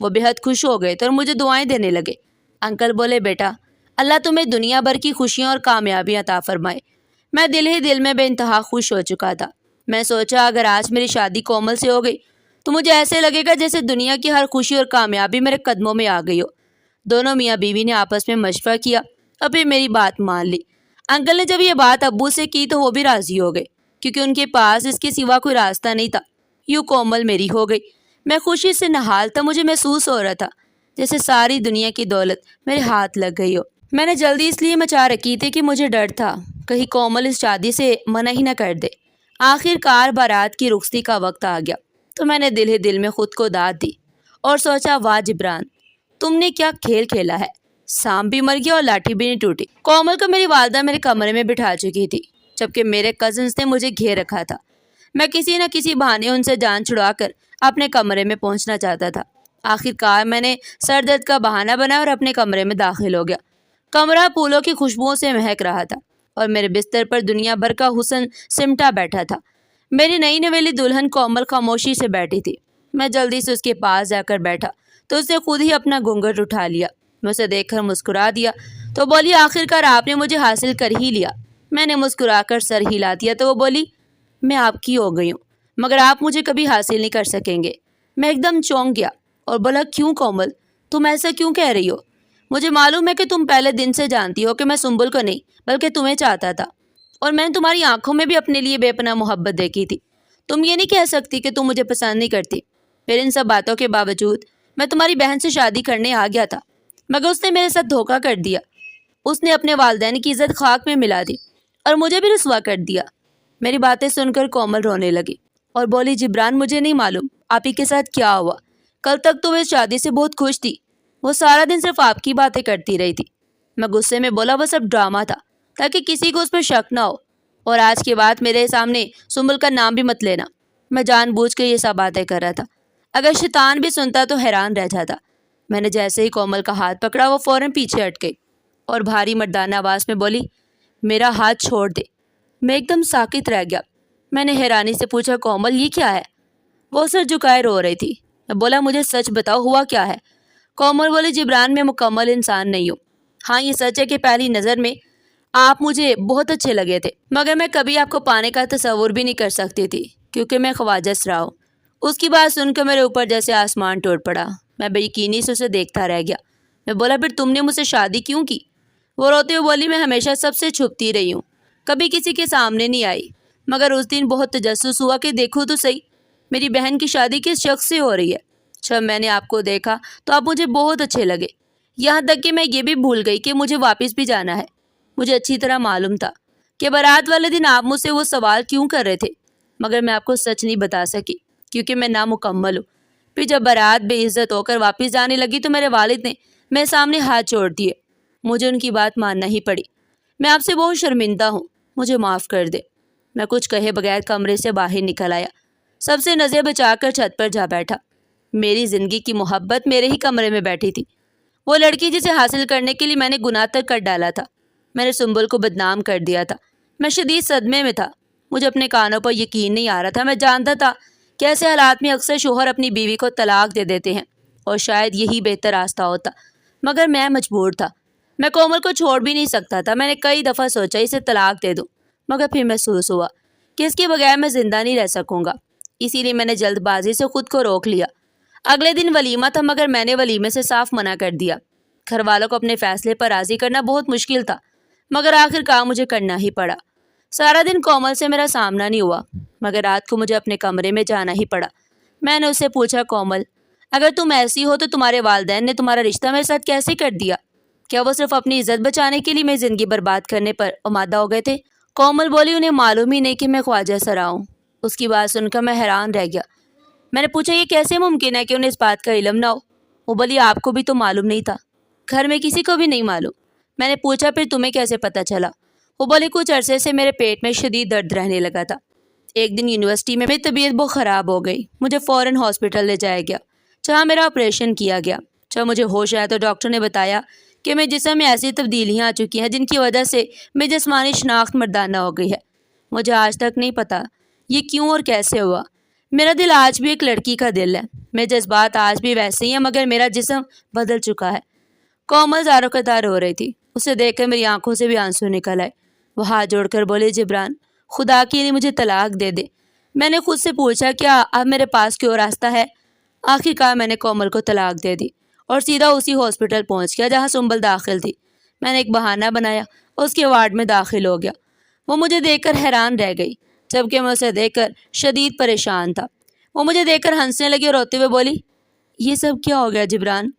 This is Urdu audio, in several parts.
وہ بے حد خوش ہو گئے تھے اور مجھے دعائیں دینے لگے۔ انکل بولے بیٹا اللہ تمہیں دنیا بھر کی خوشیاں اور کامیابیاں عطا فرمائے۔ میں دل ہی دل میں بے انتہا خوش ہو چکا تھا۔ میں سوچا اگر آج میری شادی کومل سے ہو گئی تو مجھے ایسے لگے گا جیسے دنیا کی ہر خوشی اور کامیابی میرے قدموں میں آ گئی ہو۔ دونوں میاں بیوی نے آپس میں مشورہ کیا اور پھر میری بات مان لی۔ انکل نے جب یہ بات ابو سے کی تو وہ بھی راضی ہو گئے کیونکہ ان کے پاس اس کے سوا کوئی راستہ نہیں تھا۔ یوں کومل میری ہو گئی۔ میں خوشی سے نہال تھا، مجھے محسوس ہو رہا تھا جیسے ساری دنیا کی دولت میرے ہاتھ لگ گئی ہو۔ میں نے جلدی اس لیے مچا رکھی تھی کہ مجھے ڈر تھا کہیں کومل اس شادی سے منع ہی نہ کر دے۔ آخر کار بارات کی رخصتی کا وقت آ گیا تو میں نے دل ہی دل میں خود کو داد دی اور سوچا واہ جبران تم نے کیا کھیل کھیلا ہے، سانپ بھی مر گیا اور لاٹھی بھی نہیں ٹوٹی۔ کومل کو میری والدہ میرے کمرے میں بٹھا چکی تھی جبکہ میرے کزنز نے مجھے گھیر رکھا تھا۔ میں کسی نہ کسی بہانے ان سے جان چھڑا کر اپنے کمرے میں پہنچنا چاہتا تھا۔ آخر کار میں نے سر درد کا بہانہ بنایا اور اپنے کمرے میں داخل ہو گیا۔ کمرہ پھولوں کی خوشبوؤں سے مہک رہا تھا اور میرے بستر پر دنیا بھر کا حسن سمٹا بیٹھا تھا۔ میری نئی نویلی دلہن کومل خاموشی سے بیٹھی تھی۔ میں جلدی سے اس کے پاس جا کر بیٹھا تو اس نے خود ہی اپنا گھونگھٹ اٹھا لیا۔ میں اسے دیکھ کر مسکرا دیا تو بولی آخر کار آپ نے مجھے حاصل کر ہی لیا۔ میں نے مسکرا کر سر ہلا دیا تو وہ بولی میں آپ کی ہو گئی ہوں مگر آپ مجھے کبھی حاصل نہیں کر سکیں گے۔ میں ایک دم چونک گیا اور بولا کیوں کومل تم ایسا کیوں کہہ رہی ہو؟ مجھے معلوم ہے کہ تم پہلے دن سے جانتی ہو کہ میں سنبل کو نہیں بلکہ تمہیں چاہتا تھا اور میں نے تمہاری آنکھوں میں بھی اپنے لیے بے پناہ محبت دیکھی تھی۔ تم یہ نہیں کہہ سکتی کہ تم مجھے پسند نہیں کرتی۔ پھر ان سب باتوں کے باوجود میں تمہاری بہن سے شادی کرنے آ گیا تھا مگر اس نے میرے ساتھ دھوکہ کر دیا۔ اس نے اپنے والدین کی عزت خاک میں ملا دی اور مجھے بھی رسوا کر دیا۔ میری باتیں سن کر کومل رونے لگی اور بولی جبران مجھے نہیں معلوم آپ ہی کے ساتھ کیا ہوا۔ کل تک تو وہ اس شادی سے بہت خوش تھی، وہ سارا دن صرف آپ کی باتیں کرتی رہی تھی۔ میں غصے میں بولا وہ سب ڈرامہ تھا تاکہ کسی کو اس پر شک نہ ہو اور آج کے بعد میرے سامنے سنبل کا نام بھی مت لینا۔ میں جان بوجھ کے یہ سب باتیں کر رہا تھا، اگر شیطان بھی سنتا تو حیران رہ جاتا۔ میں نے جیسے ہی کومل کا ہاتھ پکڑا وہ فوراً پیچھے ہٹ گئی اور بھاری مردانہ آواز میں بولی میرا ہاتھ چھوڑ دے۔ میں ایک دم ساکت رہ گیا۔ میں نے حیرانی سے پوچھا کومل یہ کیا ہے؟ وہ سر جھکائے رو رہی تھی۔ میں بولا مجھے سچ بتاؤ ہوا کیا ہے؟ کومل بولی جبران میں مکمل انسان نہیں ہوں۔ ہاں یہ سچ ہے کہ پہلی نظر میں آپ مجھے بہت اچھے لگے تھے مگر میں کبھی آپ کو پانے کا تصور بھی نہیں کر سکتی تھی کیونکہ میں خواجہ سرا ہوں۔ اس کی بات سن کر میرے اوپر جیسے آسمان ٹوٹ پڑا۔ میں بے یقینی سے اسے دیکھتا رہ گیا۔ میں بولا پھر تم نے مجھ سے شادی کیوں کی؟ وہ روتے ہوئے بولی میں ہمیشہ سب سے چھپتی رہی ہوں، کبھی کسی کے سامنے نہیں آئی مگر اس دن بہت تجسس ہوا کہ دیکھو تو صحیح میری بہن کی شادی کس شخص سے ہو رہی ہے۔ جب میں نے آپ کو دیکھا تو آپ مجھے بہت اچھے لگے، یہاں تک کہ میں یہ بھی بھول گئی کہ مجھے واپس بھی جانا ہے۔ مجھے اچھی طرح معلوم تھا کہ بارات والے دن آپ مجھ سے وہ سوال کیوں کر رہے تھے مگر میں آپ کو سچ نہیں بتا سکی کیونکہ میں نامکمل ہوں۔ پھر جب بارات بے عزت ہو کر واپس جانے لگی تو میرے والد نے میرے سامنے ہاتھ چھوڑ دیے۔ مجھے ان کی بات ماننا ہی پڑی۔ میں آپ سے بہت شرمندہ ہوں، مجھے معاف کر دے۔ میں کچھ کہے بغیر کمرے سے باہر نکل آیا، سب سے نظر بچا کر چھت پر جا بیٹھا۔ میری زندگی کی محبت میرے ہی کمرے میں بیٹھی تھی، وہ لڑکی جسے حاصل کرنے کے لیے میں نے گناہ تک کر ڈالا تھا۔ میں نے سنبل کو بدنام کر دیا تھا۔ میں شدید صدمے میں تھا، مجھے اپنے کانوں پر یقین نہیں آ رہا تھا۔ میں جانتا تھا کہ ایسے حالات میں اکثر شوہر اپنی بیوی کو طلاق دے دیتے ہیں اور شاید یہی بہتر راستہ ہوتا مگر میں مجبور تھا۔ میں کومل کو چھوڑ بھی نہیں سکتا تھا۔ میں نے کئی دفعہ سوچا اسے طلاق دے دوں مگر پھر محسوس ہوا کہ اس کے بغیر میں زندہ نہیں رہ سکوں گا، اسی لیے میں نے جلد بازی سے خود کو روک لیا۔ اگلے دن ولیمہ تھا مگر میں نے ولیمے سے صاف منع کر دیا۔ گھر والوں کو اپنے فیصلے پر راضی کرنا بہت مشکل تھا مگر آخر کار مجھے کرنا ہی پڑا۔ سارا دن کومل سے میرا سامنا نہیں ہوا مگر رات کو مجھے اپنے کمرے میں جانا ہی پڑا۔ میں نے اس سے پوچھا کومل اگر تم ایسی ہو تو تمہارے والدین نے تمہارا رشتہ میرے ساتھ کیسے کر دیا؟ کیا وہ صرف اپنی عزت بچانے کے لیے میری زندگی برباد کرنے پر آمادہ ہو گئے تھے؟ کومل بولی انہیں معلوم ہی نہیں کہ میں خواجہ سرا ہوں۔ اس کی بات سن کر میں حیران رہ گیا۔ میں نے پوچھا یہ کیسے ممکن ہے کہ انہیں اس بات کا علم نہ ہو؟ وہ بولی آپ کو بھی تو معلوم نہیں تھا، گھر میں کسی کو بھی نہیں معلوم۔ میں نے پوچھا پھر تمہیں کیسے پتہ چلا؟ وہ بولی کچھ عرصے سے میرے پیٹ میں شدید درد رہنے لگا تھا۔ ایک دن یونیورسٹی میں میری طبیعت بہت خراب ہو گئی، مجھے فوراً ہاسپٹل لے جایا گیا جہاں میرا آپریشن کیا گیا۔ جب مجھے ہوش آیا تو ڈاکٹر نے بتایا کہ میرے جسم میں ایسی تبدیلیاں آ چکی ہیں جن کی وجہ سے میری جسمانی شناخت مردانہ ہو گئی ہے۔ مجھے آج تک نہیں پتہ یہ کیوں اور کیسے ہوا۔ میرا دل آج بھی ایک لڑکی کا دل ہے، میرے جذبات آج بھی ویسے ہی ہیں، مگر میرا جسم بدل چکا ہے۔ کومل زاروں قطار رو رہی تھی، اسے دیکھ کر میری آنکھوں سے بھی آنسو نکل آئے۔ وہ ہاتھ جوڑ کر بولے، جبران خدا کے لیے مجھے طلاق دے دے۔ میں نے خود سے پوچھا، کیا اب میرے پاس کوئی راستہ ہے؟ آخر کار میں نے کومل کو طلاق دے دی اور سیدھا اسی ہاسپٹل پہنچ گیا جہاں سنبل داخل تھی۔ میں نے ایک بہانہ بنایا، اس کے وارڈ میں داخل ہو گیا۔ وہ مجھے دیکھ کر حیران رہ گئی، جبکہ میں اسے دیکھ کر شدید پریشان تھا۔ وہ مجھے دیکھ کر ہنسنے لگی اور روتے ہوئے بولی، یہ سب کیا ہو گیا جبران؟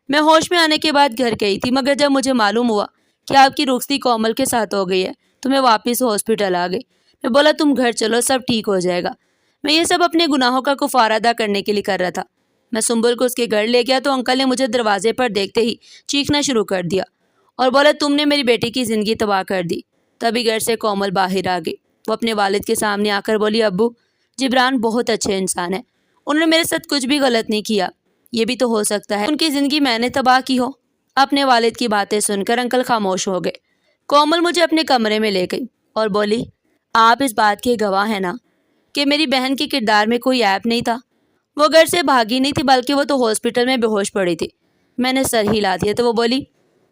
میں ہوش میں آنے کے بعد گھر گئی تھی، مگر جب مجھے معلوم ہوا کہ آپ کی رخصتی کومل کے ساتھ ہو گئی ہے تو میں واپس ہاسپٹل آ گئی۔ میں بولا، تم گھر چلو، سب ٹھیک ہو جائے گا۔ میں یہ سب اپنے گناہوں کا کفارہ ادا کرنے کے لیے کر رہا تھا۔ میں سنبل کو اس کے گھر لے گیا تو انکل نے مجھے دروازے پر دیکھتے ہی چیخنا شروع کر دیا اور بولا، تم نے میری بیٹی کی زندگی تباہ کر دی۔ تبھی گھر سے کومل باہر آ گئی۔ وہ اپنے والد کے سامنے آ کر بولی، ابو، جبران بہت اچھے انسان ہے، انہوں نے میرے ساتھ کچھ بھی غلط نہیں کیا۔ یہ بھی تو ہو سکتا ہے ان کی زندگی میں نے تباہ کی ہو۔ اپنے والد کی باتیں سن کر انکل خاموش ہو گئے۔ کومل مجھے اپنے کمرے میں لے گئی اور بولی، آپ اس بات کے گواہ ہیں نا کہ میری بہن کے کردار میں کوئی عیب نہیں تھا؟ وہ گھر سے بھاگی نہیں تھی، بلکہ وہ تو ہاسپٹل میں بے ہوش پڑی تھی۔ میں نے سر ہلا دیا تو وہ بولی،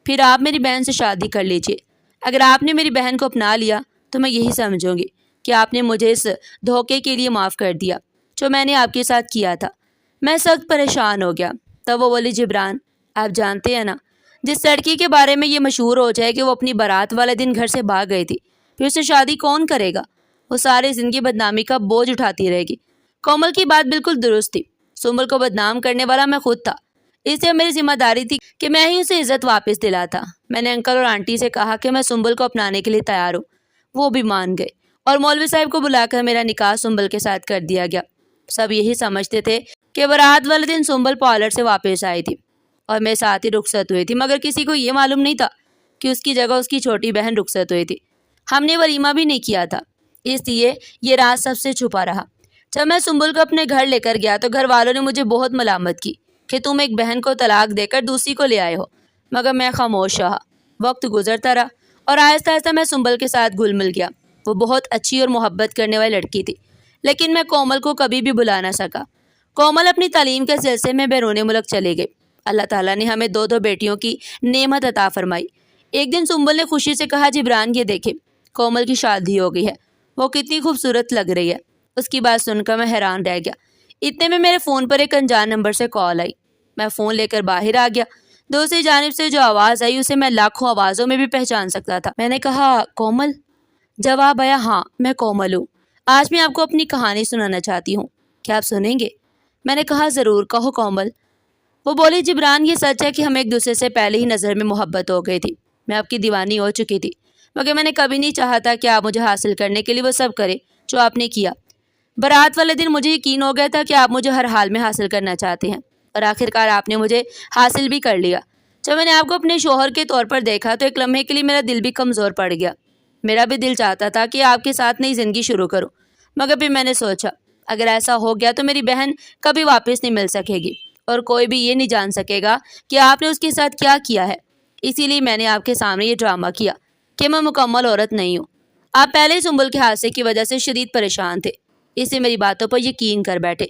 پھر آپ میری بہن سے شادی کر لیجیے۔ اگر آپ نے میری بہن کو اپنا لیا تو میں یہی سمجھوں گی کہ آپ نے مجھے اس دھوکے کے لیے معاف کر دیا جو میں نے آپ کے ساتھ کیا تھا۔ میں سخت پریشان ہو گیا۔ تب وہ بولی، جبران، آپ جانتے ہیں نا، جس لڑکی کے بارے میں یہ مشہور ہو جائے کہ وہ اپنی بارات والے دن گھر سے بھاگ گئی تھی، پھر اسے شادی کون کرے گا؟ وہ ساری زندگی بدنامی کا بوجھ اٹھاتی رہے گی۔ کومل کی بات بالکل درست تھی، سنبل کو بدنام کرنے والا میں خود تھا، اس لیے میری ذمہ داری تھی کہ میں ہی اسے عزت واپس دلاتا۔ میں نے انکل اور آنٹی سے کہا کہ میں سنبل کو اپنانے کے لیے تیار ہوں۔ وہ بھی مان گئے اور مولوی صاحب کو بلا کر میرا نکاح سنبل کے ساتھ کر دیا گیا۔ سب یہی سمجھتے تھے کہ بارات والے دن سنبل پارلر سے واپس آئی تھی اور میرے ساتھ ہی رخصت ہوئی تھی، مگر کسی کو یہ معلوم نہیں تھا کہ اس کی جگہ اس کی چھوٹی بہن رخصت ہوئی تھی۔ ہم نے ولیمہ بھی نہیں کیا تھا، اس لیے یہ راز سب سے چھپا رہا۔ جب میں سنبل کو اپنے گھر لے کر گیا تو گھر والوں نے مجھے بہت ملامت کی کہ تم ایک بہن کو طلاق دے کر دوسری کو لے آئے ہو، مگر میں خاموش رہا۔ وقت گزرتا رہا اور آہستہ آہستہ میں سنبل کے ساتھ گھل مل گیا۔ وہ بہت اچھی اور محبت کرنے والی لڑکی تھی، لیکن میں کومل کو کبھی بھی بلا نہ سکا۔ کومل اپنی تعلیم کے سلسلے میں بیرون ملک چلی گئی۔ اللہ تعالیٰ نے ہمیں 2 بیٹیوں کی نعمت عطا فرمائی۔ ایک دن سنبل نے خوشی سے کہا، جبران، یہ دیکھے، کومل کی شادی ہو گئی ہے، وہ کتنی خوبصورت لگ رہی ہے۔ اس کی بات سن کر میں حیران رہ گیا۔ اتنے میں میرے فون پر ایک انجان نمبر سے کال آئی۔ میں فون لے کر باہر آ گیا۔ دوسری جانب سے جو آواز آئی اسے میں لاکھوں آوازوں میں بھی پہچان سکتا تھا۔ میں نے کہا، کومل؟ جواب آیا، ہاں، میں کومل ہوں۔ آج میں آپ کو اپنی کہانی سنانا چاہتی ہوں، کیا آپ سنیں گے؟ میں نے کہا، ضرور، کہو کومل۔ وہ بولی، جبران، یہ سچ ہے کہ ہم ایک دوسرے سے پہلے ہی نظر میں محبت ہو گئی تھی۔ میں آپ کی دیوانی ہو چکی تھی، مگر میں نے کبھی نہیں چاہا تھا کہ آپ مجھے حاصل کرنے کے لیے وہ سب کرے جو آپ نے کیا۔ بارات والے دن مجھے یقین ہو گیا تھا کہ آپ مجھے ہر حال میں حاصل کرنا چاہتے ہیں، اور آخرکار آپ نے مجھے حاصل بھی کر لیا۔ جب میں نے آپ کو اپنے شوہر کے طور پر دیکھا تو ایک لمحے کے لیے میرا دل بھی کمزور پڑ گیا۔ میرا بھی دل چاہتا تھا کہ آپ کے ساتھ نئی زندگی شروع کروں، مگر پھر میں نے سوچا، اگر ایسا ہو گیا تو میری بہن کبھی واپس نہیں مل سکے گی اور کوئی بھی یہ نہیں جان سکے گا کہ آپ نے اس کے ساتھ کیا کیا ہے۔ اسی لیے میں نے آپ کے سامنے یہ ڈرامہ کیا کہ میں مکمل عورت نہیں ہوں۔ آپ پہلے ہی سنبل کے حادثے کی وجہ سے شدید پریشان تھے، اس لیے میری باتوں پر یقین کر بیٹھے۔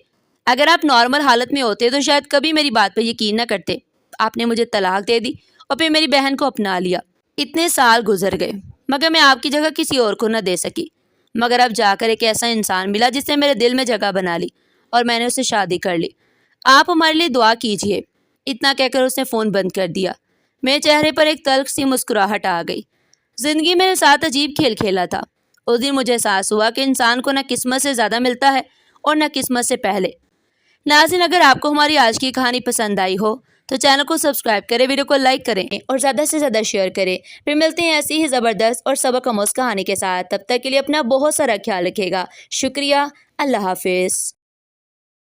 اگر آپ نارمل حالت میں ہوتے تو شاید کبھی میری بات پر یقین نہ کرتے۔ آپ نے مجھے طلاق دے دی اور پھر میری بہن کو اپنا لیا۔ اتنے سال گزر گئے مگر میں آپ کی جگہ کسی اور کو نہ دے سکی، مگر اب جا کر ایک ایسا انسان ملا جس نے میرے دل میں جگہ بنا لی اور میں نے اسے شادی کر لی۔ آپ ہمارے لیے دعا کیجیے۔ اتنا کہہ کر اس نے فون بند کر دیا۔ میرے چہرے پر ایک تلخ سی مسکراہٹ آ گئی۔ زندگی میرے ساتھ عجیب کھیل کھیلا تھا۔ اس دن مجھے احساس ہوا کہ انسان کو نہ قسمت سے زیادہ ملتا ہے اور نہ قسمت سے پہلے۔ ناظرین، اگر آپ کو ہماری آج کی کہانی پسند آئی ہو تو چینل کو سبسکرائب کریں، ویڈیو کو لائک کریں اور زیادہ سے زیادہ شیئر کریں۔ پھر ملتے ہیں ایسی ہی زبردست اور سبق آموز کہانی کے ساتھ۔ تب تک کے لیے اپنا بہت سارا خیال رکھیے گا۔ شکریہ، اللہ حافظ۔